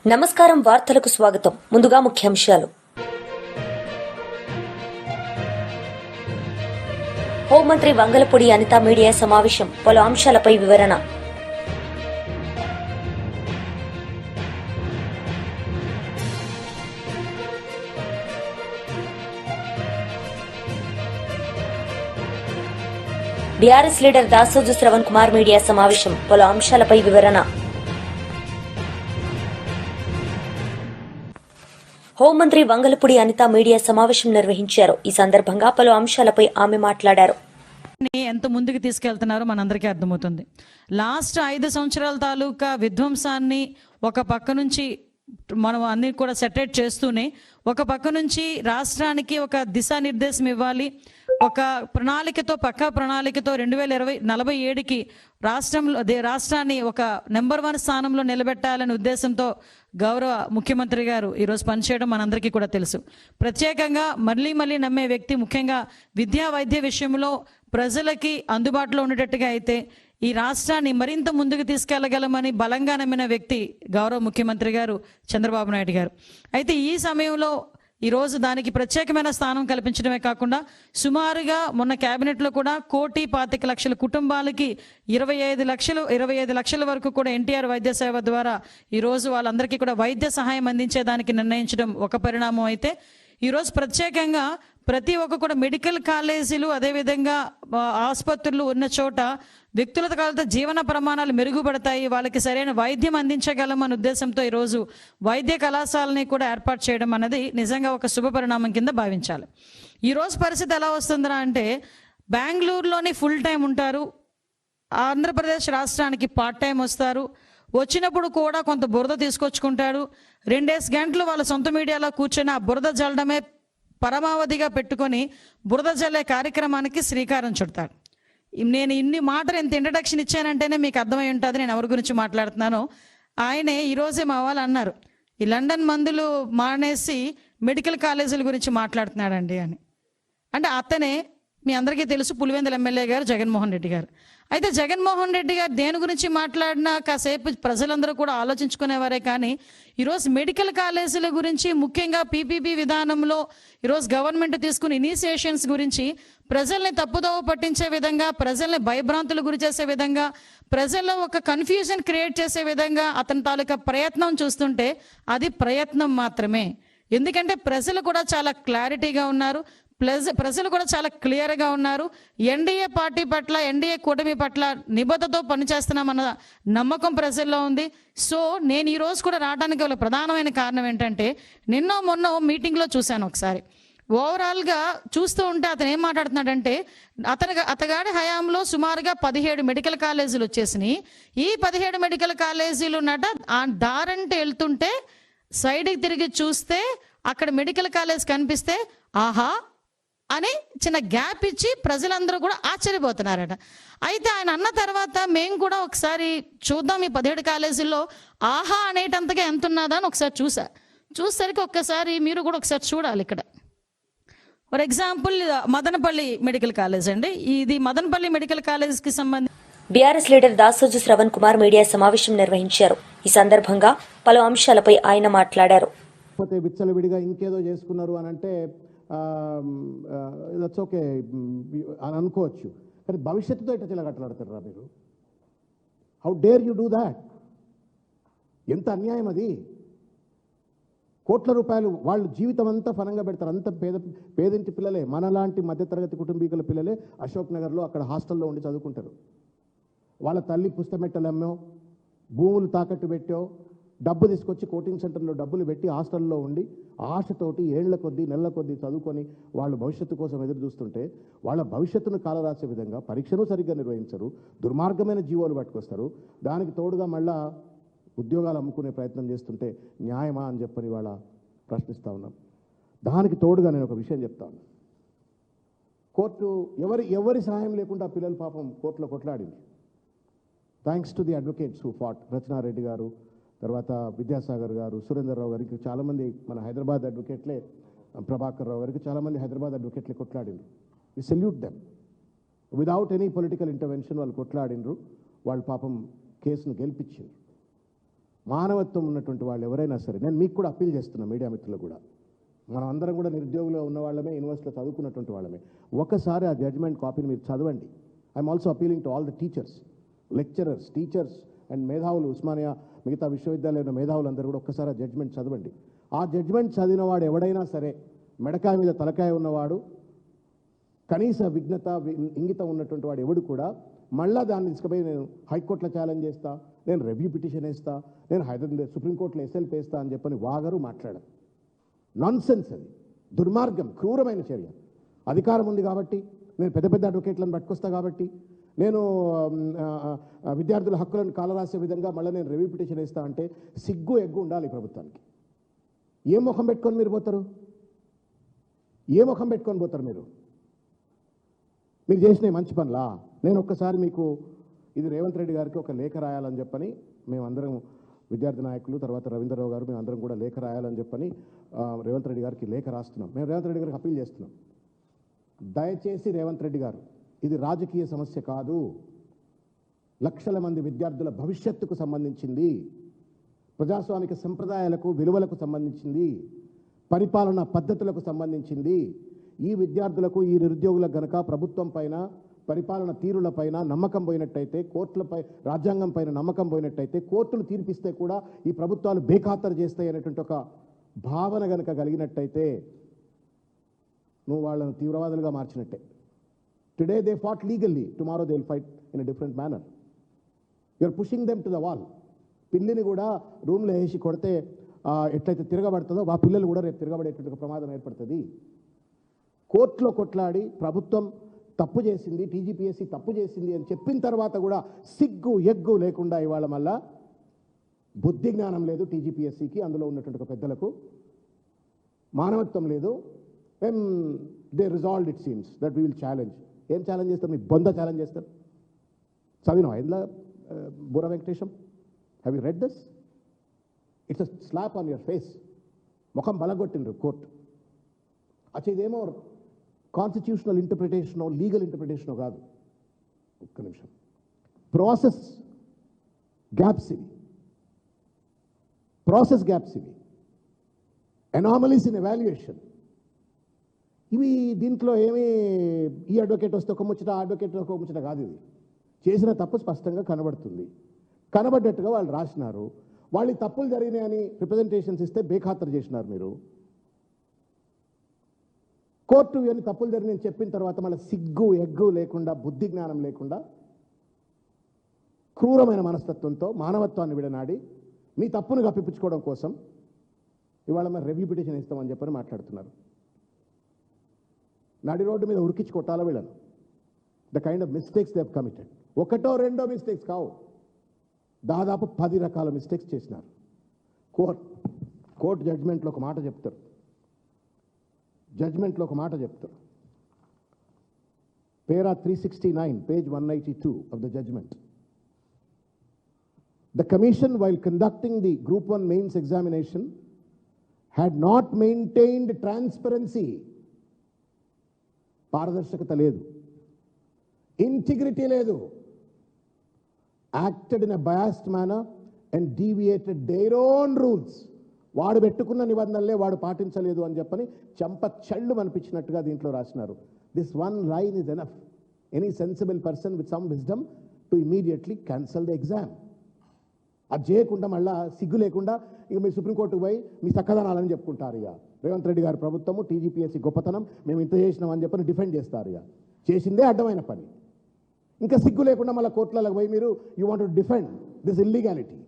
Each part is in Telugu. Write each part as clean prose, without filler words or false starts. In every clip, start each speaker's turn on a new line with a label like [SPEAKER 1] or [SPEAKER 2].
[SPEAKER 1] నమస్కారం వార్తలకు స్వాగతం. ముందుగా ముఖ్యాంశాలు. హోంమంత్రి వంగలపూడి అనిత మీడియా సమావేశం, పలు అంశాలపై వివరణ. BRS leader Dasoju Shravan Kumar media సమావేశం, పలు అంశాలపై వివరణ. హోంమంత్రి వంగలపూడి అనిత మీడియా సమావేశం నిర్వహించారు. ఈ సందర్భంగా పలు అంశాలపై ఆమె మాట్లాడారు.
[SPEAKER 2] ఎంత ముందుకు తీసుకెళ్తున్నారో మనందరికీ అర్థమవుతుంది. లాస్ట్ 5 సంవత్సరాల తాలూకా విధ్వంసాన్ని ఒక పక్క నుంచి మనం అన్ని కూడా సెటరేట్ చేస్తూనే ఒక పక్క నుంచి రాష్ట్రానికి ఒక దిశానిర్దేశం ఇవ్వాలి, ఒక ప్రణాళికతో పక్కా ప్రణాళికతో 2047కి రాష్ట్రాన్ని ఒక నెంబర్ 1 స్థానంలో నిలబెట్టాలనే ఉద్దేశంతో గౌరవ ముఖ్యమంత్రి గారు ఈరోజు పనిచేయడం మనందరికీ కూడా తెలుసు. ప్రత్యేకంగా మళ్ళీ నమ్మే వ్యక్తి, ముఖ్యంగా విద్యా వైద్య విషయంలో ప్రజలకి అందుబాటులో ఉండేటట్టుగా అయితే ఈ రాష్ట్రాన్ని మరింత ముందుకు తీసుకెళ్లగలమని బలంగా నమ్మిన వ్యక్తి గౌరవ ముఖ్యమంత్రి గారు చంద్రబాబు నాయుడు గారు. అయితే ఈ సమయంలో ఈరోజు దానికి ప్రత్యేకమైన స్థానం కల్పించడమే కాకుండా సుమారుగా మొన్న క్యాబినెట్లో కూడా 1,25,00,000 కుటుంబాలకి 25 లక్షల వరకు కూడా ఎన్టీఆర్ వైద్య సేవ ద్వారా ఈరోజు వాళ్ళందరికీ కూడా వైద్య సహాయం అందించేదానికి నిర్ణయించడం ఒక పరిణామం అయితే, ఈరోజు ప్రత్యేకంగా ప్రతి ఒక్క కూడా మెడికల్ కాలేజీలు అదేవిధంగా ఆసుపత్రులు ఉన్న చోట వ్యక్తుల కాలంతో జీవన ప్రమాణాలు మెరుగుపడతాయి, వాళ్ళకి సరైన వైద్యం అందించగలం అనే ఉద్దేశంతో ఈరోజు వైద్య కళాశాలని కూడా ఏర్పాటు చేయడం అన్నది నిజంగా ఒక శుభ పరిణామం కింద భావించాలి. ఈరోజు పరిస్థితి ఎలా వస్తుందా అంటే, బెంగళూరులోని ఫుల్ టైం ఉంటారు, ఆంధ్రప్రదేశ్ రాష్ట్రానికి పార్ట్ టైం వస్తారు, వచ్చినప్పుడు కూడా కొంత బురద తీసుకొచ్చుకుంటారు, 2 గంటలు వాళ్ళ సొంత మీడియాలో కూర్చొని ఆ బురద జల్లడమే పరమావధిగా పెట్టుకొని బురద జల్లే కార్యక్రమానికి శ్రీకారం చుడతాడు. నేను ఇన్ని మాటలు ఎంత ఇంట్రడక్షన్ ఇచ్చానంటేనే మీకు అర్థమై ఉంటుంది నేను ఎవరి గురించి మాట్లాడుతున్నానో. ఆయనే ఈరోజే మా వాళ్ళు అన్నారు, ఈ లండన్ మందులు మానేసి మెడికల్ కాలేజీల గురించి మాట్లాడుతున్నాడండి అని. అంటే అతనే మీ అందరికీ తెలుసు, పులివెందుల ఎమ్మెల్యే గారు జగన్మోహన్ రెడ్డి గారు. అయితే జగన్మోహన్ రెడ్డి గారు దేని గురించి మాట్లాడినా కాసేపు ప్రజలందరూ కూడా ఆలోచించుకునేవారే, కానీ ఈరోజు మెడికల్ కాలేజీల గురించి, ముఖ్యంగా పీపీపీ విధానంలో ఈరోజు గవర్నమెంట్ తీసుకున్న ఇనిషియేషన్స్ గురించి ప్రజల్ని తప్పుదోవ పట్టించే విధంగా, ప్రజల్ని భయభ్రాంతులు గురి చేసే విధంగా, ప్రజల్లో ఒక కన్ఫ్యూజన్ క్రియేట్ చేసే విధంగా అతని తాలూకా ప్రయత్నం చూస్తుంటే అది ప్రయత్నం మాత్రమే. ఎందుకంటే ప్రజలు కూడా చాలా క్లారిటీగా ఉన్నారు, ప్రజలు కూడా చాలా క్లియర్గా ఉన్నారు. ఎన్డీఏ పార్టీ పట్ల, ఎన్డీఏ కూటమి పట్ల నిబద్ధతతో పనిచేస్తున్నామన్న నమ్మకం ప్రజల్లో ఉంది. సో నేను ఈరోజు కూడా రావడానికి గల ప్రధానమైన కారణం ఏంటంటే, మొన్న మీటింగ్లో చూశాను ఒకసారి. ఓవరాల్గా చూస్తూ ఉంటే అతను ఏం మాట్లాడుతున్నాడంటే, అతగాడి హయాంలో సుమారుగా 17 మెడికల్ కాలేజీలు వచ్చేసినాయి. ఈ 17 మెడికల్ కాలేజీలు ఆ దారంటే వెళ్తుంటే సైడ్కి తిరిగి చూస్తే అక్కడ మెడికల్ కాలేజ్ కనిపిస్తే ఆహా అని చిన్న గ్యాప్ ఇచ్చి ప్రజలందరూ కూడా ఆశ్చర్యపోతున్నారట. అయితే ఆయన అన్న తర్వాత మేము కూడా ఒకసారి చూద్దాం ఈ 17 కాలేజీల్లో ఆహా అనేటంతగా ఎంత ఉన్నదా అని ఒకసారి చూసేసరికి ఒక్కసారి మీరు కూడా ఒకసారి చూడాలి. ఇక్కడ for example Madanapalle medical college అండి. ఇది మదనపల్లి మెడికల్ కాలేజ్కి సంబంధించి
[SPEAKER 1] BRS leader Dasoju Shravan Kumar media సమావేశం నిర్వహించారు. ఈ సందర్భంగా పలు అంశాలపై ఆయన మాట్లాడారు.
[SPEAKER 3] విచ్చలవిడిగా ఇంకేదో చేసుకున్నారు అని అంటే దట్స్ ఓకే అని అనుకోవచ్చు, కానీ భవిష్యత్తుతో ఇట్లా చిలగట్లాడతారా మీరు? How dare you do that? ఎంత అన్యాయం అది! కోట్ల రూపాయలు వాళ్ళు జీవితం అంతా ఫలంగా పెడతారు. అంత పేదింటి పిల్లలే, మనలాంటి మధ్యతరగతి కుటుంబీకుల పిల్లలే అశోక్ నగర్లో అక్కడ హాస్టల్లో ఉండి చదువుకుంటారు. వాళ్ళ తల్లి పుస్తమెట్టలమ్మో, భూములు తాకట్టు పెట్టో, డబ్బు తీసుకొచ్చి కోచింగ్ సెంటర్లో డబ్బులు పెట్టి హాస్టల్లో ఉండి ఆశతోటి ఏళ్ల కొద్దీ నెలల కొద్దీ చదువుకొని వాళ్ళు భవిష్యత్తు కోసం ఎదురు చూస్తుంటే, వాళ్ళ భవిష్యత్తును కాలరాసే విధంగా పరీక్షను సరిగ్గా నిర్వహించరు, దుర్మార్గమైన జీవోలు పట్టుకొస్తారు. దానికి తోడుగా మళ్ళా ఉద్యోగాలు అమ్ముకునే ప్రయత్నం చేస్తుంటే న్యాయమా అని చెప్పని వాళ్ళ ప్రశ్నిస్తూ ఉన్నాం. దానికి తోడుగా నేను ఒక విషయం చెప్తాను. కోర్టు ఎవరి సహాయం లేకుండా పిల్లలు పాపం కోర్టులో కొట్లాడింది. Thanks to the advocates who fought. Rachana Reddy garu, తర్వాత విద్యాసాగర్ గారు, సురేందర్రావు గారికి, చాలామంది మన హైదరాబాద్ అడ్వకేట్లే, ప్రభాకర్ రావు గారికి చాలామంది హైదరాబాద్ అడ్వకేట్లే కొట్లాడిండ్రు. We salute them. Without any political intervention వాళ్ళు కొట్లాడిండ్రు. వాళ్ళు పాపం కేసును గెలిపించారు. మానవత్వం ఉన్నటువంటి వాళ్ళు ఎవరైనా సరే, నేను మీకు కూడా అప్పీల్ చేస్తున్నా, మీడియా మిత్రులు కూడా, మనం అందరం కూడా నిరుద్యోగులుగా ఉన్న వాళ్ళమే, యూనివర్సిటీలో చదువుకున్నటువంటి వాళ్ళమే. ఒకసారి ఆ జడ్జ్మెంట్ కాపీని మీరు చదవండి. I'm also appealing to all the teachers, lecturers, teachers and మేధావులు, ఉస్మానియా మిగతా విశ్వవిద్యాలయంలో మేధావులందరూ కూడా ఒక్కసారి ఆ జడ్జ్మెంట్ చదవండి. ఆ జడ్జ్మెంట్ చదివిన వాడు ఎవడైనా సరే, మెడకాయ మీద తలకాయ ఉన్నవాడు, కనీస విఘ్నత ఇంగితం ఉన్నటువంటి వాడు ఎవడు కూడా మళ్ళా దాన్ని తీసుకుపోయి నేను హైకోర్టులో ఛాలెంజ్ చేస్తా, నేను రివ్యూ పిటిషన్ వేస్తా, నేను సుప్రీంకోర్టులో ఎస్ఎల్పి వేస్తా అని చెప్పని వాగరు, మాట్లాడరు. నాన్సెన్స్ అది, దుర్మార్గం, క్రూరమైన చర్య. అధికారం ఉంది కాబట్టి, నేను పెద్ద పెద్ద అడ్వకేట్లను పట్టుకొస్తా కాబట్టి, నేను విద్యార్థుల హక్కులను కాలరాసే విధంగా మళ్ళీ నేను రివ్యూ పిటిషన్ వేస్తా అంటే సిగ్గు ఎగ్గు ఉండాలి ప్రభుత్వానికి. ఏ ముఖం పెట్టుకొని మీరు పోతారు? ఏ ముఖం పెట్టుకొని పోతారు మీరు? మీరు చేసిన మంచి పనులా? నేను ఒక్కసారి మీకు ఇది రేవంత్ రెడ్డి గారికి ఒక లేఖ రాయాలని చెప్పని మేమందరం విద్యార్థి నాయకులు, తర్వాత రవీంద్రరావు గారు, మేమందరం కూడా లేఖ రాయాలని చెప్పని రేవంత్ రెడ్డి గారికి లేఖ రాస్తున్నాం. మేము రేవంత్ రెడ్డి గారికి అప్పీల్ చేస్తున్నాం. దయచేసి రేవంత్ రెడ్డి గారు, ఇది రాజకీయ సమస్య కాదు, లక్షల మంది విద్యార్థుల భవిష్యత్తుకు సంబంధించింది, ప్రజాస్వామిక సంప్రదాయాలకు విలువలకు సంబంధించింది, పరిపాలనా పద్ధతులకు సంబంధించింది. ఈ విద్యార్థులకు, ఈ నిరుద్యోగులకు గనక ప్రభుత్వం పైన, పరిపాలన తీరులపైన నమ్మకం పోయినట్టయితే, కోర్టులపై, రాజ్యాంగం పైన నమ్మకం పోయినట్టయితే, కోర్టులు తీర్పిస్తే కూడా ఈ ప్రభుత్వాలు బేఖాతరు చేస్తాయి అనేటువంటి ఒక భావన గనక కలిగినట్టయితే నువ్వు వాళ్ళను తీవ్రవాదులుగా మార్చినట్టే. Today they fought legally, tomorrow they will fight in a different manner. You're pushing them to the wall. పిల్లిని కూడా రూమ్లో వేసి కొడితే ఎట్లయితే తిరగబడుతుందో ఆ పిల్లలు కూడా రేపు తిరగబడేటువంటి ప్రమాదం ఏర్పడుతుంది. కోర్టులో కొట్లాడి ప్రభుత్వం తప్పు చేసింది, టీజీపీఎస్సీ తప్పు చేసింది అని చెప్పిన తర్వాత కూడా సిగ్గు ఎగ్గు లేకుండా ఇవాళ మళ్ళా బుద్ధి జ్ఞానం లేదు టీజీపీఎస్సీకి, అందులో ఉన్నటువంటి పెద్దలకు మానవత్వం లేదు. They resolved it seems that we will challenge. ఏం ఛాలెంజ్ చేస్తారు? మీ బొంద ఛాలెంజ్ చేస్తారు. చదివినావా ఇందులో బుర్ర Venkatesham? Have you red this? It's a slab on your face. ముఖం బలగొట్టిండ్రు కోర్టు. అచ్చా, ఇదేమో కాన్స్టిట్యూషనల్ ఇంటర్ప్రిటేషనో లీగల్ ఇంటర్ప్రిటేషనో కాదు. ఒక్క నిమిషం. ప్రాసెస్ గ్యాప్స్ ఇవి, ప్రాసెస్ గ్యాప్స్ ఇవి, అనామలీస్ ఇన్ ఎవాల్యుయేషన్ ఇవి. దీంట్లో ఏమీ ఈ అడ్వకేట్ వస్తే ఒక ముచ్చట, ఆ అడ్వకేట్ ఒక ముచ్చట కాదు. ఇది చేసిన తప్పు స్పష్టంగా కనబడుతుంది. కనబడ్డట్టుగా వాళ్ళు రాసినారు. వాళ్ళు తప్పులు జరిగినాయని రిప్రజెంటేషన్స్ ఇస్తే బేఖాతరు చేసినారు మీరు. కోర్టు అని తప్పులు జరిగినాయని చెప్పిన తర్వాత మళ్ళీ సిగ్గు ఎగ్గు లేకుండా, బుద్ధి జ్ఞానం లేకుండా, క్రూరమైన మనస్తత్వంతో మానవత్వాన్ని విడనాడి మీ తప్పును కప్పిపుచ్చుకోవడం కోసం ఇవాళ మరి రివ్యూ పిటిషన్ ఇస్తామని చెప్పని మాట్లాడుతున్నారు. నడి రోడ్డు మీద ఉరికించి కొట్టాల వీళ్ళను. The kind of mistakes they have committed. ఒకటో రెండో మిస్టేక్స్ కావు, దాదాపు 10 రకాల మిస్టేక్స్ చేసినారు. కోర్టు జడ్జ్మెంట్లో ఒక మాట చెప్తారు. Para 369, page 192 of the judgment. The commission, while conducting the Group 1 mains examination, had not maintained transparency. పారదర్శకత లేదు, ఇంటిగ్రిటీ లేదు, acted in a biased manner and deviated their own rules. వాడు పెట్టుకున్న నిబంధనలే వాడు పాటించలేదు అని చెప్పని చెంప చెళ్ళు అనిపించినట్టుగా దీంట్లో రాసినారు. This one line is enough. Any sensible person with some wisdom to immediately cancel the exam. అది చేయకుండా మళ్ళా సిగ్గు లేకుండా ఇక మీరు సుప్రీంకోర్టుకు పోయి మీ చక్కదనాలని చెప్పుకుంటారు. ఇక రేవంత్ రెడ్డి గారి ప్రభుత్వము, టీజీపీఎస్సీ గొప్పతనం, మేము ఇంత చేసినామని చెప్పని డిఫెండ్ చేస్తారు. ఇక చేసిందే అడ్డమైన పని. ఇంకా సిగ్గు లేకుండా మళ్ళీ కోర్టులకు పోయి మీరు you want to defend this illegality,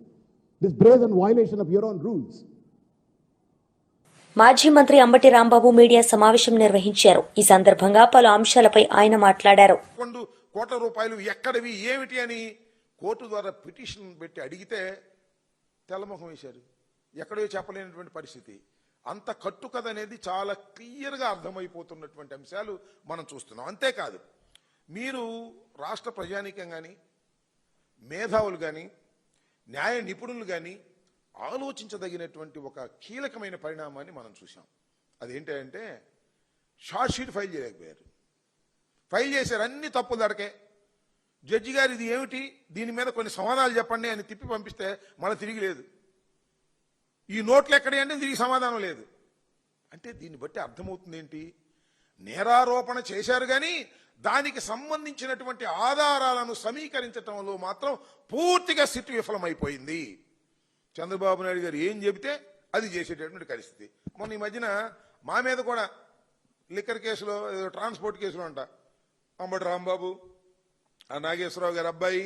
[SPEAKER 3] this brazen violation of your own rules.
[SPEAKER 1] మాజీ మంత్రి అంబటి రాంబాబు మీడియా సమావేశం నిర్వహించారు. ఈ సందర్భంగా పలు అంశాలపై ఆయన మాట్లాడారు.
[SPEAKER 4] 1 కోట్ల రూపాయలు ఎక్కడవి ఏమిటి అని కోర్టు ద్వారా పిటిషన్ పెట్టి అడిగితే తెల్లముఖం వేశారు. ఎక్కడో చెప్పలేనటువంటి పరిస్థితి. అంత కట్టుకథ అనేది చాలా క్లియర్గా అర్థమైపోతున్నటువంటి అంశాలు మనం చూస్తున్నాం. అంతేకాదు, మీరు రాష్ట్ర ప్రజానీకం కానీ, మేధావులు కానీ, న్యాయ నిపుణులు కానీ ఆలోచించదగినటువంటి ఒక కీలకమైన పరిణామాన్ని మనం చూసాం. అదేంటంటే షార్ట్ షీట్ ఫైల్ చేయలేకపోయారు. ఫైల్ చేశారు, అన్ని తప్పులు దడకే. జడ్జి గారు ఇది ఏమిటి, దీని మీద కొన్ని సమాధానాలు చెప్పండి అని తిప్పి పంపిస్తే మళ్ళీ తిరిగి లేదు. ఈ నోట్లు ఎక్కడి అంటే దీనికి సమాధానం లేదు. అంటే దీన్ని బట్టి అర్థమవుతుంది ఏంటి? నేరారోపణ చేశారు కానీ దానికి సంబంధించినటువంటి ఆధారాలను సమీకరించడంలో మాత్రం పూర్తిగా సిట్ విఫలమైపోయింది. చంద్రబాబు నాయుడు గారు ఏం చెబితే అది చేసేటటువంటి పరిస్థితి. మొన్న ఈ మధ్యన మా మీద కూడా లిక్కర్ కేసులో, ట్రాన్స్పోర్ట్ కేసులో అంట, అంబటి రాంబాబు, ఆ నాగేశ్వరరావు గారి అబ్బాయి,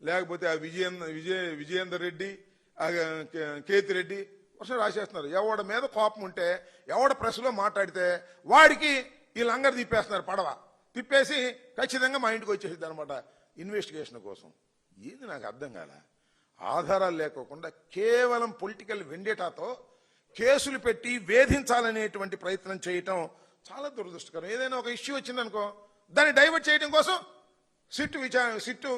[SPEAKER 4] లేకపోతే ఆ విజయేందర్ రెడ్డి, ఆ కేతిరెడ్డి వర్షం రాసేస్తున్నారు. ఎవడ మీద కోపం ఉంటే, ఎవడ ప్రెస్లో మాట్లాడితే వాడికి వీళ్ళు అంగడి తిప్పేస్తున్నారు, పడవ తిప్పేసి ఖచ్చితంగా మా ఇంటికి వచ్చేసింది అనమాట ఇన్వెస్టిగేషన్ కోసం. ఏది నాకు అర్థం కాల. ఆధారాలు లేకోకుండా కేవలం పొలిటికల్ వెండేటాతో కేసులు పెట్టి వేధించాలనేటువంటి ప్రయత్నం చేయటం చాలా దురదృష్టకరం. ఏదైనా ఒక ఇష్యూ వచ్చిందనుకో, దాన్ని డైవర్ట్ చేయడం కోసం సిట్టు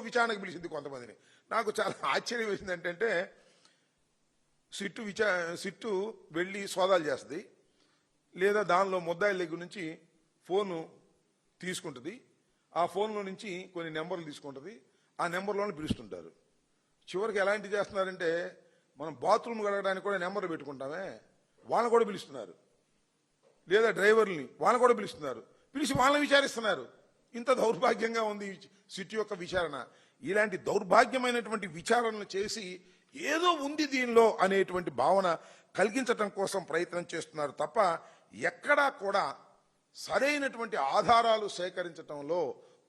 [SPEAKER 4] విచారణకు పిలిచింది కొంతమందిని. నాకు చాలా ఆశ్చర్యం వేసింది ఏంటంటే, సిట్టు వెళ్ళి సోదాలు చేస్తుంది, లేదా దానిలో ముద్దాయిల దగ్గర నుంచి ఫోను తీసుకుంటుంది, ఆ ఫోన్లో నుంచి కొన్ని నెంబర్లు తీసుకుంటుంది, ఆ నెంబర్లోనే పిలుస్తుంటారు. చివరికి ఎలాంటి చేస్తున్నారంటే, మనం బాత్రూమ్ కడగడానికి కూడా నెంబర్ పెట్టుకుంటామే, వాళ్ళని కూడా పిలుస్తున్నారు, లేదా డ్రైవర్ని వాళ్ళని కూడా పిలుస్తున్నారు, పిలిచి వాళ్ళని విచారిస్తున్నారు. ఇంత దౌర్భాగ్యంగా ఉంది సిట్టు యొక్క విచారణ. ఇలాంటి దౌర్భాగ్యమైనటువంటి విచారణలు చేసి ఏదో ఉంది దీనిలో అనేటువంటి భావన కలిగించటం కోసం ప్రయత్నం చేస్తున్నారు తప్ప ఎక్కడా కూడా సరైనటువంటి ఆధారాలు సేకరించటంలో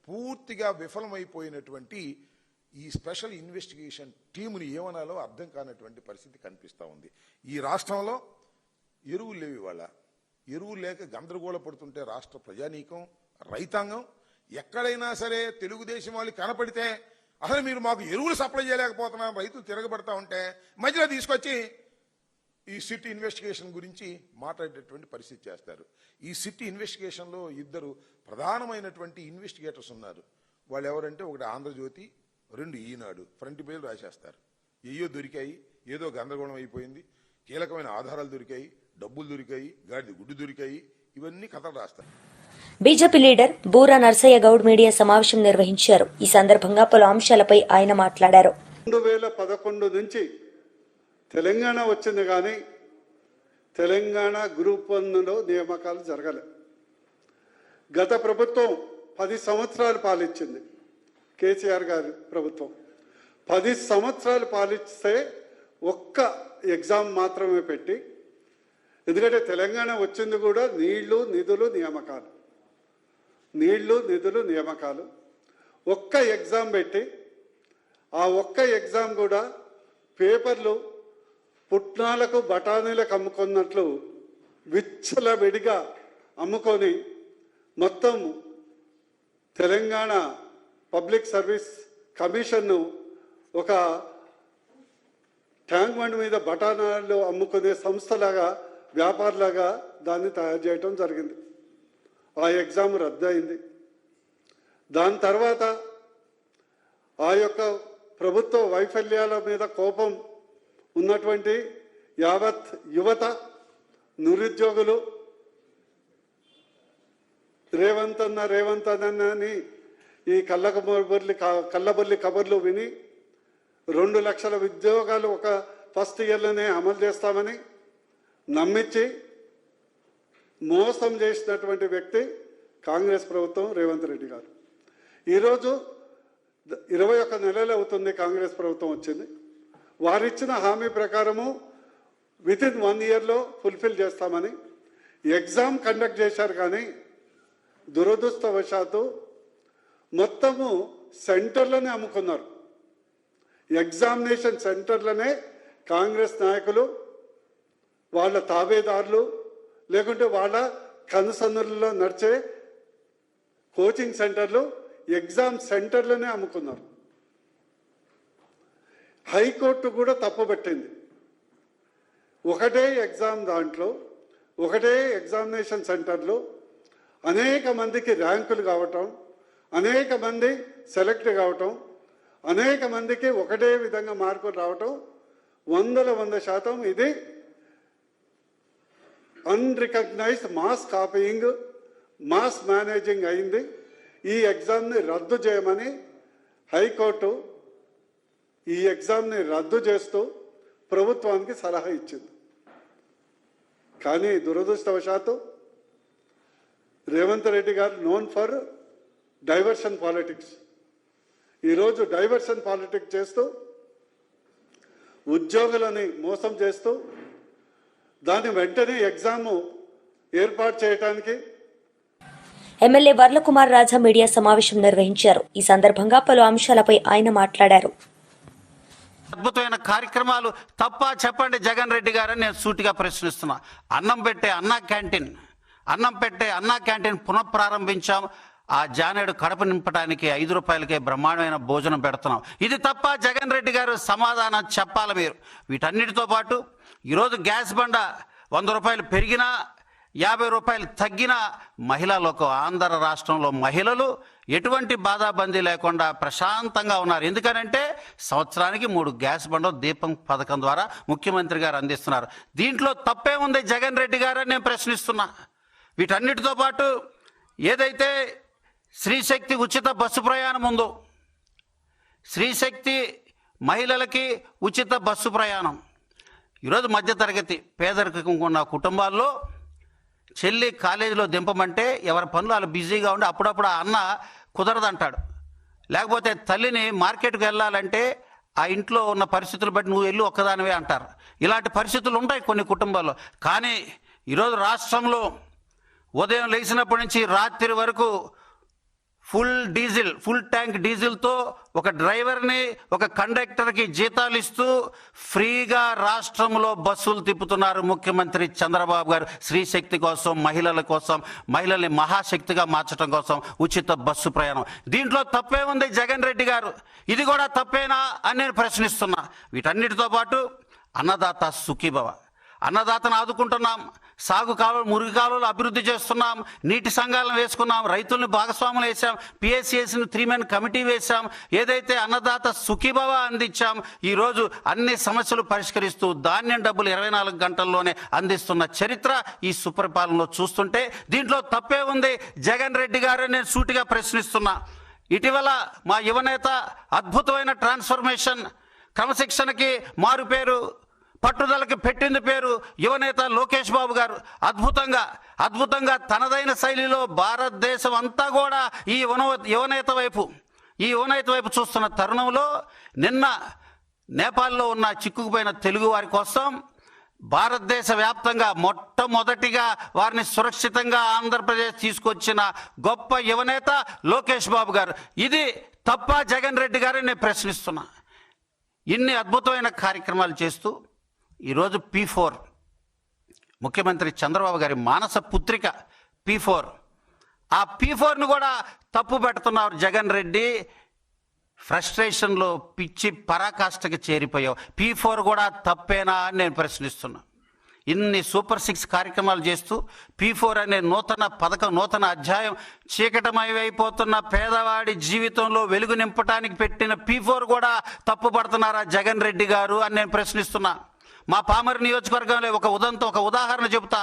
[SPEAKER 4] పూర్తిగా విఫలమైపోయినటువంటి ఈ స్పెషల్ ఇన్వెస్టిగేషన్ టీముని ఏమనాలో అర్థం కానటువంటి పరిస్థితి కనిపిస్తూ ఉంది. ఈ రాష్ట్రంలో ఎరువులు లేవు. ఇవాళ ఎరువులు లేక గందరగోళ పడుతుంటే రాష్ట్ర ప్రజానీకం, రైతాంగం ఎక్కడైనా సరే తెలుగుదేశం వాళ్ళు కనపడితే, అసలు మీరు మాకు ఎరువులు సప్లై చేయలేకపోతున్నారు, రైతులు తిరగబడతా ఉంటే మధ్యలో తీసుకొచ్చి ఈ సిట్ ఇన్వెస్టిగేషన్ గురించి మాట్లాడేటటువంటి పరిస్థితి చేస్తారు. ఈ సిట్ ఇన్వెస్టిగేషన్లో ఇద్దరు ప్రధానమైనటువంటి ఇన్వెస్టిగేటర్స్ ఉన్నారు. వాళ్ళు ఎవరంటే, ఒకటి ఆంధ్రజ్యోతి, రెండు ఈనాడు. ఫ్రంట్ పేజీలు రాసేస్తారు. ఏయో దొరికాయి, ఏదో గందరగోళం అయిపోయింది, కీలకమైన ఆధారాలు దొరికాయి, డబ్బులు దొరికాయి, గాడిద గుడ్డు దొరికాయి, ఇవన్నీ కథలు రాస్తారు.
[SPEAKER 1] BJP leader Boora Narsaiah Goud media సమావేశం నిర్వహించారు. ఈ సందర్భంగా పలు అంశాలపై ఆయన మాట్లాడారు.
[SPEAKER 5] 2011 నుంచి తెలంగాణ వచ్చింది కానీ తెలంగాణ గ్రూప్ 1లో నియామకాలు జరగలేదు. గత ప్రభుత్వం 10 సంవత్సరాలు పాలించింది. కేసీఆర్ గారి ప్రభుత్వం 10 సంవత్సరాలు పాలిస్తే ఒక్క ఎగ్జామ్ మాత్రమే పెట్టి, ఎందుకంటే తెలంగాణ వచ్చింది కూడా నీళ్లు నిధులు నియామకాలు, ఒక్క ఎగ్జామ్ పెట్టి, ఆ ఒక్క ఎగ్జామ్ కూడా పేపర్లు పుట్నాలకు బఠానీలకు అమ్ముకున్నట్లు విచ్చలవిడిగా అమ్ముకొని మొత్తం తెలంగాణ పబ్లిక్ సర్వీస్ కమిషన్ను ఒక ట్యాంక్ బండ్ మీద బఠానాలు అమ్ముకునే సంస్థలాగా, వ్యాపారులాగా దాన్ని తయారు చేయడం జరిగింది. ఆ ఎగ్జామ్ రద్దు అయింది. దాని తర్వాత ఆ యొక్క ప్రభుత్వ వైఫల్యాల మీద కోపం ఉన్నటువంటి యావత్ యువత, నిరుద్యోగులు రేవంత్ అన్న అని ఈ కళ్ళబొల్లి కబర్లు విని 2 లక్షల ఉద్యోగాలు ఒక ఫస్ట్ ఇయర్లోనే అమలు చేస్తామని నమ్మించి మోసం చేసినటువంటి వ్యక్తి కాంగ్రెస్ ప్రభుత్వం, రేవంత్ రెడ్డి గారు. ఈరోజు 21 నెలలు అవుతుంది కాంగ్రెస్ ప్రభుత్వం వచ్చింది. వారిచ్చిన హామీ ప్రకారము వితిన్ 1 ఇయర్లో ఫుల్ఫిల్ చేస్తామని ఎగ్జామ్ కండక్ట్ చేశారు. కానీ దురదృష్టవశాత్తు మొత్తము సెంటర్లనే అమ్ముకున్నారు. ఎగ్జామినేషన్ సెంటర్లనే కాంగ్రెస్ నాయకులు, వాళ్ళ తాబేదారులు, లేకుంటే వాళ్ళ కనుసన్నులలో నడిచే కోచింగ్ సెంటర్లు, ఎగ్జామ్ సెంటర్లనే అమ్ముకున్నారు. హైకోర్టు కూడా తప్పుపట్టింది. ఒకటే ఎగ్జామ్ దాంట్లో, ఒకటే ఎగ్జామినేషన్ సెంటర్లో అనేక మందికి ర్యాంకులు కావటం, అనేక మంది సెలెక్ట్ కావటం, అనేక మందికి ఒకటే విధంగా మార్కులు రావటం 100% ఇది unrecognised mass copying, mass managing అయింది. ఈ ఎగ్జామ్ని రద్దు చేయమని హైకోర్టు ఈ ఎగ్జామ్ని రద్దు చేస్తూ ప్రభుత్వానికి సలహా ఇచ్చింది. కానీ దురదృష్టవశాత్తు రేవంత్ రెడ్డి గారు నోన్ ఫర్ డైవర్షన్ పాలిటిక్స్. ఈరోజు డైవర్షన్ పాలిటిక్స్ చేస్తూ ఉద్యోగులని మోసం చేస్తూ దాన్ని వెంటనే ఎగ్జామ్ ఏర్పాటు చేయడానికి
[SPEAKER 1] ఎమ్మెల్యే వర్లకుమార్ రాజా మీడియా సమావేశం నిర్వహించారు. ఈ సందర్భంగా పలు అంశాలపై ఆయన మాట్లాడారు.
[SPEAKER 6] అద్భుతమైన కార్యక్రమాలు తప్ప చెప్పండి జగన్ రెడ్డి గారని నేను సూటిగా ప్రశ్నిస్తున్నా. అన్నం పెట్టే అన్నా క్యాంటీన్ పునఃప్రారంభించాం. ఆ జానేడు కడప నింపడానికి 5 రూపాయలకే బ్రహ్మాండమైన భోజనం పెడుతున్నాం. ఇది తప్ప జగన్ రెడ్డి గారు సమాధానం చెప్పాలి మీరు. వీటన్నిటితో పాటు ఈరోజు గ్యాస్ బండ 100 రూపాయలు పెరిగినా 50 రూపాయలు తగ్గిన మహిళా లోకం ఆంధ్ర రాష్ట్రంలో మహిళలు ఎటువంటి బాధాబందీ లేకుండా ప్రశాంతంగా ఉన్నారు. ఎందుకనంటే సంవత్సరానికి 3 గ్యాస్ బండలు దీపం పథకం ద్వారా ముఖ్యమంత్రి గారు అందిస్తున్నారు. దీంట్లో తప్పే ఉంది జగన్ రెడ్డి గారు అని నేను ప్రశ్నిస్తున్నా. వీటన్నిటితో పాటు ఏదైతే శ్రీశక్తి ఉచిత బస్సు ప్రయాణం ఉందో, శ్రీశక్తి మహిళలకి ఉచిత బస్సు ప్రయాణం ఈరోజు మధ్యతరగతి పేదరికం ఉన్న కుటుంబాల్లో చెల్లి కాలేజీలో దింపమంటే ఎవరి పనులు వాళ్ళు బిజీగా ఉండి అప్పుడప్పుడు ఆ అన్న కుదరదంటాడు. లేకపోతే తల్లిని మార్కెట్కి వెళ్ళాలంటే ఆ ఇంట్లో ఉన్న పరిస్థితులు బట్టి నువ్వు వెళ్ళి ఒక్కదానివే అంటారు. ఇలాంటి పరిస్థితులు ఉంటాయి కొన్ని కుటుంబాల్లో. కానీ ఈరోజు రాష్ట్రంలో ఉదయం లేచినప్పటి నుంచి రాత్రి వరకు ఫుల్ ట్యాంక్ డీజిల్తో ఒక డ్రైవర్ని ఒక కండక్టర్కి జీతాలు ఇస్తూ ఫ్రీగా రాష్ట్రంలో బస్సులు తిప్పుతున్నారు ముఖ్యమంత్రి చంద్రబాబు గారు. శ్రీశక్తి కోసం, మహిళల కోసం, మహిళల్ని మహాశక్తిగా మార్చడం కోసం ఉచిత బస్సు ప్రయాణం. దీంట్లో తప్పే ఉంది జగన్ రెడ్డి గారు. ఇది కూడా తప్పేనా అని నేను ప్రశ్నిస్తున్నా. వీటన్నిటితో పాటు అన్నదాత సుఖీభవ, అన్నదాతను ఆదుకుంటున్నాం. సాగు కాలువలు, మురుగు కాలువలు అభివృద్ధి చేస్తున్నాం. నీటి సంఘాలను వేసుకున్నాం. రైతుల్ని భాగస్వాములు వేసాం. పిఎస్సిఎస్ని 3 మెన్ కమిటీ వేశాం. ఏదైతే అన్నదాత సుఖీభవ అందించాం, ఈరోజు అన్ని సమస్యలు పరిష్కరిస్తూ ధాన్యం డబ్బులు 24 గంటల్లోనే అందిస్తున్న చరిత్ర ఈ సుపరిపాలనలో చూస్తుంటే దీంట్లో తప్పే ఉంది జగన్ రెడ్డి గారు నేను సూటిగా ప్రశ్నిస్తున్నా. ఇటీవల మా యువనేత అద్భుతమైన ట్రాన్స్ఫర్మేషన్, క్రమశిక్షణకి మారుపేరు, పట్టుదలకి పెట్టింది పేరు యువనేత లోకేష్ బాబు గారు. అద్భుతంగా తనదైన శైలిలో భారతదేశం అంతా కూడా ఈ యువనేత వైపు చూస్తున్న తరుణంలో నిన్న నేపాల్లో ఉన్న చిక్కుకుపోయిన తెలుగు వారి కోసం భారతదేశ వ్యాప్తంగా మొట్టమొదటిగా వారిని సురక్షితంగా ఆంధ్రప్రదేశ్ తీసుకొచ్చిన గొప్ప యువనేత లోకేష్ బాబు గారు. ఇది తప్ప జగన్ రెడ్డి గారిని నేను ప్రశ్నిస్తున్నా. ఇన్ని అద్భుతమైన కార్యక్రమాలు చేస్తూ ఈరోజు P4 ముఖ్యమంత్రి చంద్రబాబు గారి మానస పుత్రిక P4, ఆ P4ను కూడా తప్పు పెడుతున్నారు జగన్ రెడ్డి. ఫ్రస్ట్రేషన్లో పిచ్చి పరాకాష్ఠకి చేరిపోయావు. P4 కూడా తప్పేనా అని నేను ప్రశ్నిస్తున్నా. ఇన్ని సూపర్ 6 కార్యక్రమాలు చేస్తూ P4 అనే నూతన పథకం, నూతన అధ్యాయం చీకటమైపోతున్న పేదవాడి జీవితంలో వెలుగు నింపడానికి పెట్టిన P4 కూడా తప్పు పడుతున్నారా జగన్ రెడ్డి గారు అని నేను ప్రశ్నిస్తున్నా. మా పామర్ నియోజకవర్గంలో ఒక ఉదాహరణ చెబుతా.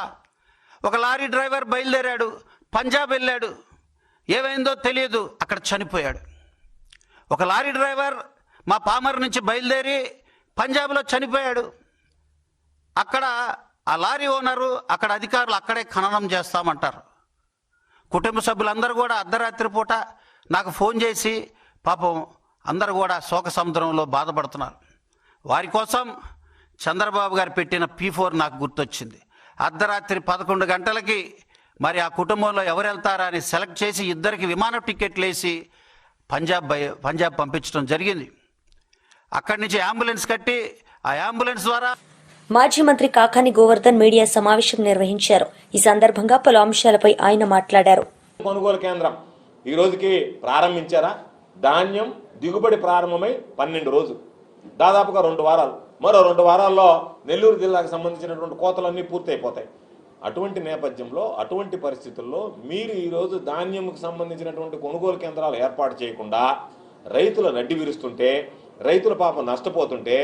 [SPEAKER 6] ఒక లారీ డ్రైవర్ బయలుదేరాడు, పంజాబ్ వెళ్ళాడు, ఏమైందో తెలియదు, అక్కడ చనిపోయాడు. ఒక లారీ డ్రైవర్ మా పామర్ నుంచి బయలుదేరి పంజాబ్లో చనిపోయాడు. అక్కడ ఆ లారీ ఓనరు, అక్కడ అధికారులు అక్కడే ఖననం చేస్తామంటారు. కుటుంబ సభ్యులందరూ కూడా అర్ధరాత్రి పూట నాకు ఫోన్ చేసి పాపం అందరూ కూడా శోక సముద్రంలో బాధపడుతున్నారు. వారి కోసం చంద్రబాబు గారు పెట్టిన P4 నాకు గుర్తొచ్చింది. అర్ధరాత్రి 11 గంటలకి మరి ఆ కుటుంబంలో ఎవరు వెళ్తారా అని సెలెక్ట్ చేసి 2 విమాన టికెట్లు వేసి పంజాబ్ పంపించడం జరిగింది. అక్కడి నుంచి అంబులెన్స్ కట్టి ఆ అంబులెన్స్ ద్వారా
[SPEAKER 1] మాజీ మంత్రి కాకాని గోవర్ధన్ మీడియా సమావేశం నిర్వహించారు. ఈ సందర్భంగా పలు అంశాలపై ఆయన మాట్లాడారు.
[SPEAKER 7] కొనుగోలు కేంద్రం ఈ రోజుకి ప్రారంభించారా? ధాన్యం దిగుబడి ప్రారంభమై 12 రోజులు, దాదాపుగా 2 వారాలు. మరో 2 వారాల్లో నెల్లూరు జిల్లాకు సంబంధించినటువంటి కోతలన్నీ పూర్తయిపోతాయి. అటువంటి నేపథ్యంలో, అటువంటి పరిస్థితుల్లో మీరు ఈరోజు ధాన్యంకు సంబంధించినటువంటి కొనుగోలు కేంద్రాలు ఏర్పాటు చేయకుండా రైతుల నడ్డి విరుస్తుంటే, రైతుల పాపం నష్టపోతుంటే,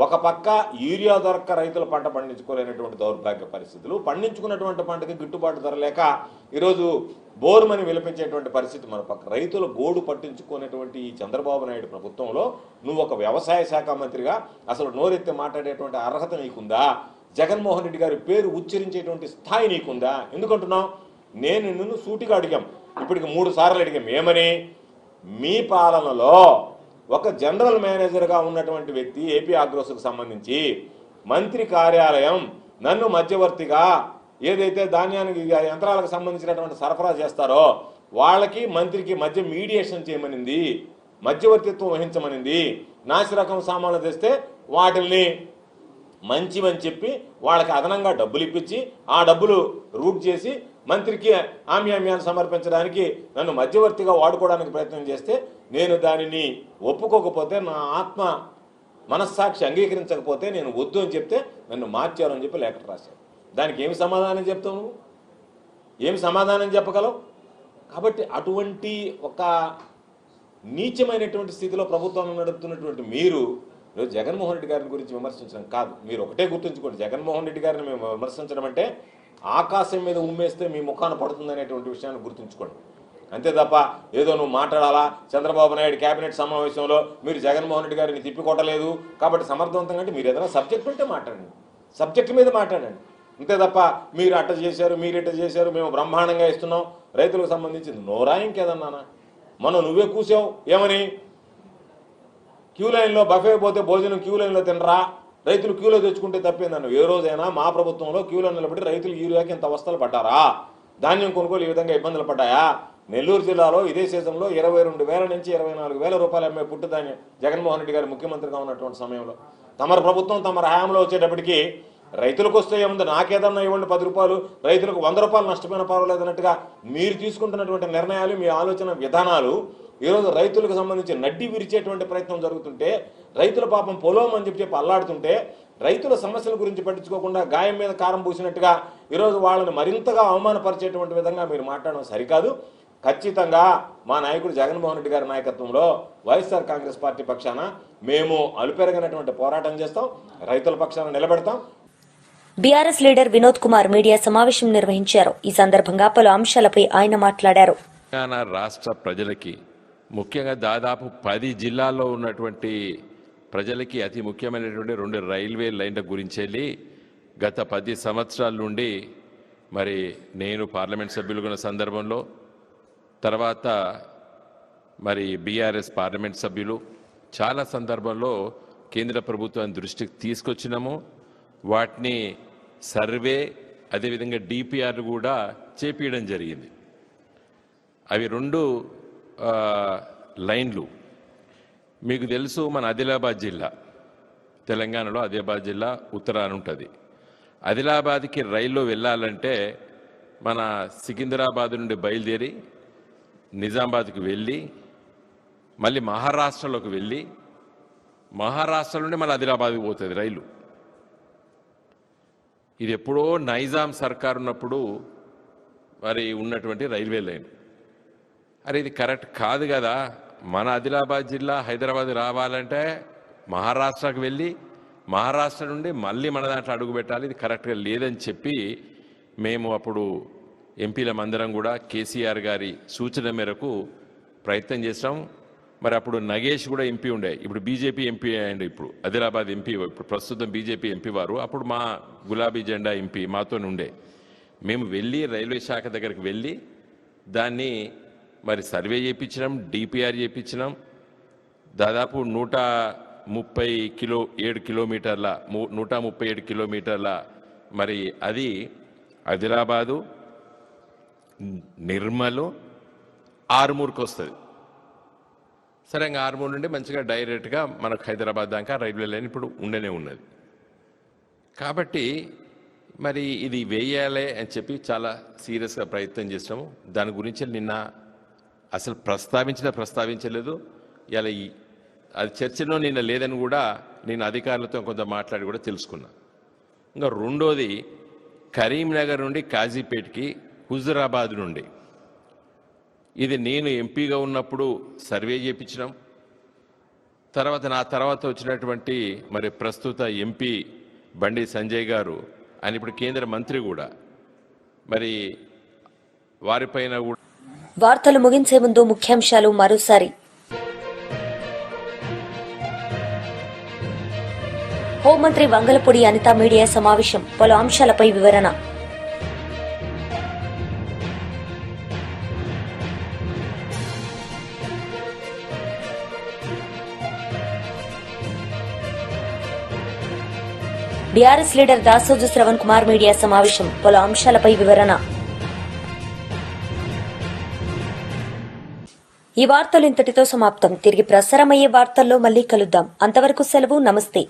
[SPEAKER 7] ఒక పక్క యూరియా దొరక్క రైతులు పంట పండించుకోలేనటువంటి దౌర్భాగ్య పరిస్థితులు, పండించుకున్నటువంటి పంటకి గిట్టుబాటు ధర లేక ఈరోజు బోరుమని విలపించేటువంటి పరిస్థితి, మన పక్క రైతుల గోడు పట్టించుకునేటువంటి ఈ చంద్రబాబు నాయుడు ప్రభుత్వంలో నువ్వు ఒక వ్యవసాయ శాఖ మంత్రిగా అసలు నోరెత్తి మాట్లాడేటువంటి అర్హత నీకుందా? జగన్మోహన్ రెడ్డి గారి పేరు ఉచ్చరించేటువంటి స్థాయి నీకుందా? ఎందుకంటున్నావు? నేను నిన్ను సూటిగా అడిగాం, ఇప్పటికి 3 సార్లు అడిగాం. ఏమని? మీ పాలనలో ఒక జనరల్ మేనేజర్గా ఉన్నటువంటి వ్యక్తి ఏపీ ఆగ్రోస్కు సంబంధించి మంత్రి కార్యాలయం నన్ను మధ్యవర్తిగా ఏదైతే ధాన్యానికి యంత్రాలకు సంబంధించినటువంటి సరఫరా చేస్తారో వాళ్ళకి మంత్రికి మధ్య మీడియేషన్ చేయమనింది, మధ్యవర్తిత్వం వహించమనింది. నాసిరకం సామాన్లు తెస్తే వాటిల్ని మంచివని చెప్పి వాళ్ళకి అదనంగా డబ్బులు ఇప్పించి ఆ డబ్బులు రూట్ చేసి మంత్రికి ఆమ్యామ్యాన్ని సమర్పించడానికి నన్ను మధ్యవర్తిగా వాడుకోవడానికి ప్రయత్నం చేస్తే నేను దానిని ఒప్పుకోకపోతే, నా ఆత్మ మనస్సాక్షి అంగీకరించకపోతే నేను వద్దు అని చెప్తే నన్ను మార్చారు అని చెప్పి లెటర్ రాశారు. దానికి ఏమి సమాధానం చెప్తావు నువ్వు? ఏమి సమాధానం చెప్పగలవు? కాబట్టి అటువంటి ఒక నీచమైనటువంటి స్థితిలో ప్రభుత్వాన్ని నడుపుతున్నటువంటి మీరు ఈరోజు జగన్మోహన్ రెడ్డి గారిని గురించి విమర్శించడం కాదు. మీరు ఒకటే గుర్తుంచుకోండి, జగన్మోహన్ రెడ్డి గారిని మేము విమర్శించడం అంటే ఆకాశం మీద ఉమ్మేస్తే మీ ముఖాన పడుతుంది అనేటువంటి విషయాన్ని గుర్తుంచుకోండి. అంతే తప్ప ఏదో నువ్వు మాట్లాడాలా, చంద్రబాబు నాయుడు కేబినెట్ సమావేశంలో మీరు జగన్మోహన్ రెడ్డి గారిని తిప్పికొట్టలేదు కాబట్టి సమర్థవంతంగా అంటే మీరు ఏదైనా సబ్జెక్ట్ ఉంటే మాట్లాడండి, సబ్జెక్ట్ మీద మాట్లాడండి. అంతే తప్ప మీరు అట్ట చేశారు, మీరు ఇట్ట చేశారు, మేము బ్రహ్మాండంగా ఇస్తున్నాం రైతులకు సంబంధించి నోరా ఇంకేదన్నానా? మనం నువ్వే కూసావు ఏమని? క్యూ లైన్లో బఫే పోతే భోజనం క్యూ లైన్లో తినరా, రైతులు క్యూలో తెచ్చుకుంటే తప్పేందన్న. ఏ రోజైనా మా ప్రభుత్వంలో క్యూలో నిలబడి రైతులు యూరియాకి ఇంత అవస్థలు పడ్డారా? ధాన్యం కొనుగోలు ఈ విధంగా ఇబ్బందులు పడ్డాయా? నెల్లూరు జిల్లాలో ఇదే సీజన్లో 22,000 నుంచి 24,000 రూపాయలు అమ్మే పుట్టు ధాన్యం జగన్మోహన్ రెడ్డి గారు ముఖ్యమంత్రిగా ఉన్నటువంటి సమయంలో తమరు ప్రభుత్వం తమ హయాంలో వచ్చేటప్పటికి రైతులకు వస్తే ఏముంది, నాకేదన్నా ఇవ్వండి 10 రూపాయలు, రైతులకు 100 రూపాయలు నష్టపోయిన పర్వాలేదు అన్నట్టుగా మీరు తీసుకుంటున్నటువంటి నిర్ణయాలు, మీ ఆలోచన విధానాలు ఈరోజు రైతులకు సంబంధించి నడ్డి విరిచేటువంటి ప్రయత్నం జరుగుతుంటే, రైతుల పాపం పొలం అని చెప్పి అల్లాడుతుంటే, రైతుల సమస్యల గురించి పట్టించుకోకుండా గాయం మీద కారం పూసినట్టుగా ఈరోజు వాళ్ళని మరింతగా అవమానపరిచేటువంటి విధంగా మీరు మాట్లాడడం సరికాదు. ఖచ్చితంగా మా నాయకుడు జగన్మోహన్ రెడ్డి గారి నాయకత్వంలో వైఎస్ఆర్ కాంగ్రెస్ పార్టీ పక్షాన మేము అలుపెరగనటువంటి పోరాటం చేస్తాం, రైతుల పక్షాన నిలబెడతాం.
[SPEAKER 1] BRS leader Vinod Kumar media సమావేశం నిర్వహించారు. ఈ సందర్భంగా పలు అంశాలపై ఆయన మాట్లాడారు.
[SPEAKER 8] తెలంగాణ రాష్ట్ర ప్రజలకి, ముఖ్యంగా దాదాపు 10 జిల్లాల్లో ఉన్నటువంటి ప్రజలకి అతి ముఖ్యమైనటువంటి 2 రైల్వే లైన్ల గురించి గత 10 సంవత్సరాల నుండి మరి నేను పార్లమెంట్ సభ్యులుగా ఉన్న సందర్భంలో, తర్వాత మరి బీఆర్ఎస్ పార్లమెంట్ సభ్యులు చాలా సందర్భంలో కేంద్ర ప్రభుత్వాన్ని దృష్టికి తీసుకొచ్చినాము. వాటిని సర్వే అదేవిధంగా డిపిఆర్ కూడా చేపించడం జరిగింది. అవి 2 లైన్లు మీకు తెలుసు. మన ఆదిలాబాద్ జిల్లా, తెలంగాణలో ఆదిలాబాద్ జిల్లా ఉత్తరాన ఉంటుంది. ఆదిలాబాద్కి రైల్లో వెళ్ళాలంటే మన సికింద్రాబాద్ నుండి బయలుదేరి నిజామాబాద్కి వెళ్ళి మళ్ళీ మహారాష్ట్రలోకి వెళ్ళి మహారాష్ట్ర నుండి మళ్ళీ ఆదిలాబాద్కి పోతుంది రైలు. ఇది ఎప్పుడో నైజాం సర్కార్ ఉన్నప్పుడు మరి ఉన్నటువంటి రైల్వే లైన్. అరే ఇది కరెక్ట్ కాదు కదా. మన ఆదిలాబాద్ జిల్లా హైదరాబాద్ రావాలంటే మహారాష్ట్రకు వెళ్ళి మహారాష్ట్ర నుండి మళ్ళీ మన దాంట్లో అడుగు పెట్టాలి. ఇది కరెక్ట్గా లేదని చెప్పి మేము అప్పుడు ఎంపీలమందరం కూడా కేసీఆర్ గారి సూచన మేరకు ప్రయత్నం చేసాం. మరి అప్పుడు నగేష్ కూడా ఎంపీ ఉండే, ఇప్పుడు బీజేపీ ఎంపీ అండ్ ఇప్పుడు ఆదిలాబాద్ ఎంపీ, ఇప్పుడు ప్రస్తుతం బీజేపీ ఎంపీ వారు. అప్పుడు మా గులాబీ జెండా ఎంపీ మాతో ఉండే. మేము వెళ్ళి రైల్వే శాఖ దగ్గరికి వెళ్ళి దాన్ని మరి సర్వే చేయించినాం, డిపిఆర్ చేయించినాం. దాదాపు 137 కిలోమీటర్ల మరి అది ఆదిలాబాదు, నిర్మలు, ఆర్మూర్కి వస్తుంది. సరే, ఇంకా ఆర్మూర్ నుండి మంచిగా డైరెక్ట్గా మనకు హైదరాబాద్ దాకా రైల్వే లైన్ ఇప్పుడు ఉండనే ఉన్నది. కాబట్టి మరి ఇది వేయాలి అని చెప్పి చాలా సీరియస్గా ప్రయత్నం చేసినాము. దాని గురించి నిన్న అసలు ప్రస్తావించలేదు. ఇలా అది చర్చలో నిన్న లేదని కూడా నేను అధికారులతో కొంత మాట్లాడి కూడా తెలుసుకున్నా. ఇంకా రెండోది కరీంనగర్ నుండి కాజీపేట్కి, హుజురాబాద్ నుండి ఇది నేను ఎంపీగా ఉన్నప్పుడు సర్వే చేయించినాం. నా తర్వాత వచ్చినటువంటి మరి ప్రస్తుత ఎంపీ బండి సంజయ్ గారు, ఆయన ఇప్పుడు కేంద్ర మంత్రి కూడా, మరి వారిపైన కూడా.
[SPEAKER 1] వార్తలు ముగించే ముందు ముఖ్యాంశాలు మరోసారి. హోంమంత్రి వంగలపూడి అనిత మీడియా సమావేశం, పలు అంశాలపై వివరణ. BRS leader Dasoju Shravan Kumar media సమావేశం, పలు అంశాలపై వివరణ. ఈ వార్తలు ఇంతటితో సమాప్తం. తిరిగి ప్రసారమయ్యే వార్తల్లో మళ్లీ కలుద్దాం. అంతవరకు సెలవు. నమస్తే.